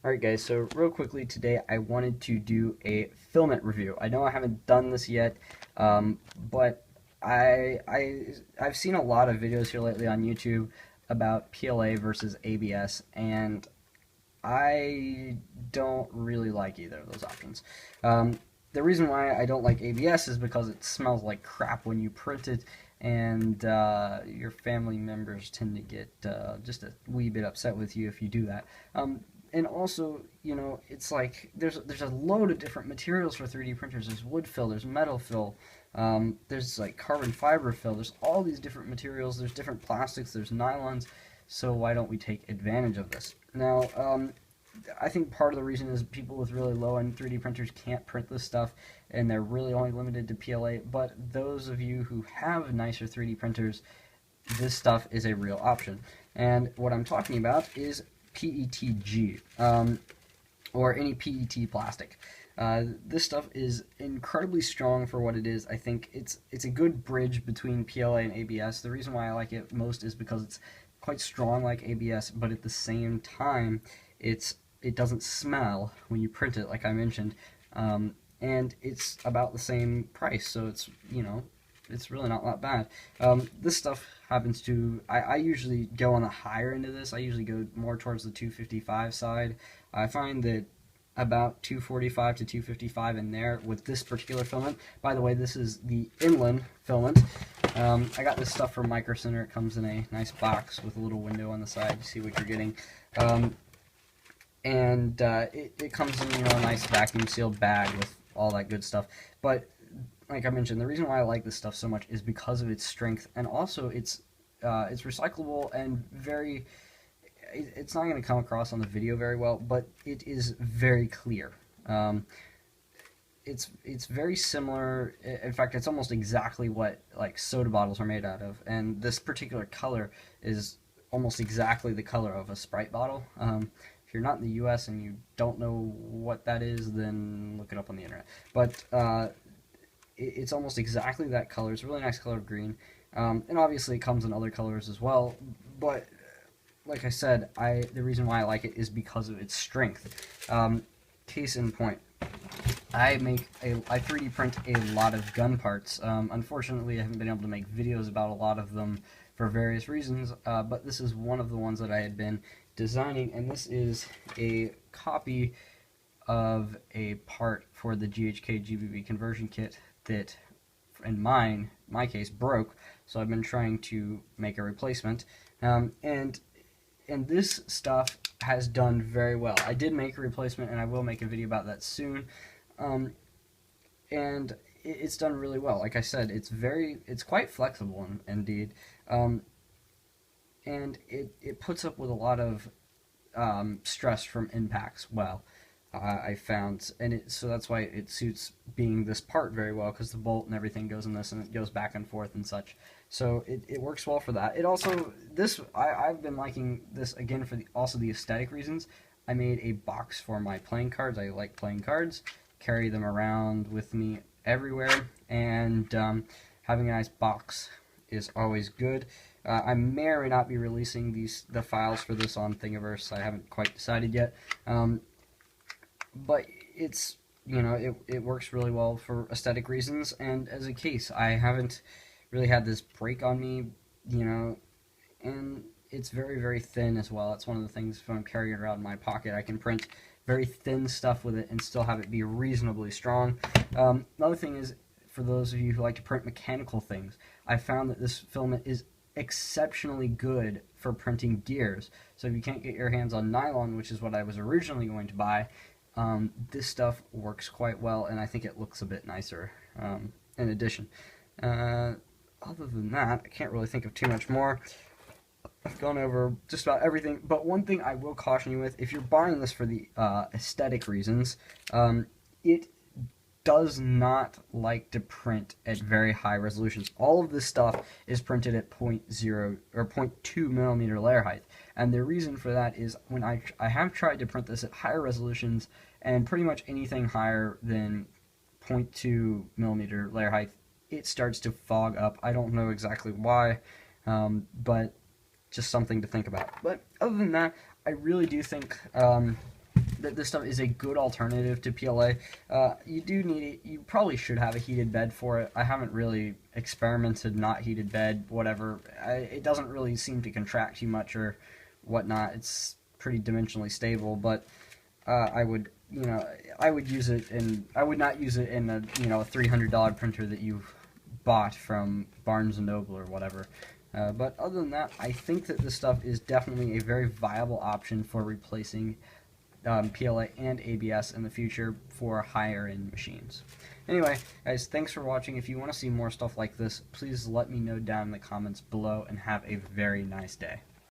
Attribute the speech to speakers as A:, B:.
A: Alright guys, so real quickly today I wanted to do a filament review. I know I haven't done this yet, but I've seen a lot of videos here lately on YouTube about PLA versus ABS, and I don't really like either of those options. The reason why I don't like ABS is because it smells like crap when you print it, and your family members tend to get just a wee bit upset with you if you do that. And also, it's like there's a load of different materials for 3D printers. There's wood fill, there's metal fill, there's like carbon fiber fill. There's all these different materials. There's different plastics. There's nylons. So why don't we take advantage of this? Now, I think part of the reason is people with really low-end 3D printers can't print this stuff, and they're really only limited to PLA. But those of you who have nicer 3D printers, this stuff is a real option. And what I'm talking about is PETG, or any PET plastic. This stuff is incredibly strong for what it is. I think it's a good bridge between PLA and ABS. The reason why I like it most is because it's quite strong like ABS, but at the same time, it doesn't smell when you print it, like I mentioned, and it's about the same price, so it's really not that bad. This stuff happens to, I usually go on the higher end of this. I usually go more towards the 255 side. I find that about 245 to 255 in there with this particular filament. By the way, this is the inland filament. I got this stuff from Micro Center. It comes in a nice box with a little window on the side to see what you're getting. It comes in a nice vacuum sealed bag with all that good stuff. But like I mentioned, the reason why I like this stuff so much is because of its strength, and also it's recyclable and very. It's not going to come across on the video very well, but it is very clear. It's very similar. In fact, it's almost exactly what like soda bottles are made out of, and this particular color is almost exactly the color of a Sprite bottle. If you're not in the U.S. and you don't know what that is, then look it up on the internet. But it's almost exactly that color. It's a really nice color of green, and obviously it comes in other colors as well. But like I said, the reason why I like it is because of its strength. Case in point, I 3D print a lot of gun parts. Unfortunately, I haven't been able to make videos about a lot of them for various reasons, but this is one of the ones that I had been designing, and this is a copy of a part for the GHK GBB conversion kit that, in my case, broke, so I've been trying to make a replacement, and this stuff has done very well. I did make a replacement, and I will make a video about that soon. And it's done really well. Like I said, it's quite flexible indeed, and it puts up with a lot of stress from impacts. Well, I found, and so that's why it suits being this part very well, because the bolt and everything goes in this, and it goes back and forth and such. So it works well for that. It also, I've been liking this again for also the aesthetic reasons. I made a box for my playing cards. I like playing cards, carry them around with me everywhere, and having a nice box is always good. I may or may not be releasing the files for this on Thingiverse. I haven't quite decided yet. But it's, it works really well for aesthetic reasons, and as a case, I haven't really had this break on me, and it's very, very thin as well. That's one of the things when I'm carrying it around in my pocket. I can print very thin stuff with it and still have it be reasonably strong. Another thing is, for those of you who like to print mechanical things, I found that this filament is exceptionally good for printing gears. So if you can't get your hands on nylon, which is what I was originally going to buy, this stuff works quite well, and I think it looks a bit nicer in addition. Other than that, I can't really think of too much more. I've gone over just about everything, but one thing I will caution you with, if you're buying this for the aesthetic reasons, it does not like to print at very high resolutions. All of this stuff is printed at 0.0 or 0.2 millimeter layer height, and the reason for that is when I have tried to print this at higher resolutions, and pretty much anything higher than 0.2 millimeter layer height, it starts to fog up. I don't know exactly why, but just something to think about. But other than that, I really do think that this stuff is a good alternative to PLA. You probably should have a heated bed for it. I haven't really experimented not heated bed, whatever. It doesn't really seem to contract too much or whatnot. It's pretty dimensionally stable, but I would, I would use it I would not use it in a, a $300 printer that you bought from Barnes & Noble or whatever. But other than that, I think that this stuff is definitely a very viable option for replacing PLA and ABS in the future for higher end machines. Anyway, guys, thanks for watching. If you want to see more stuff like this, please let me know down in the comments below, and have a very nice day.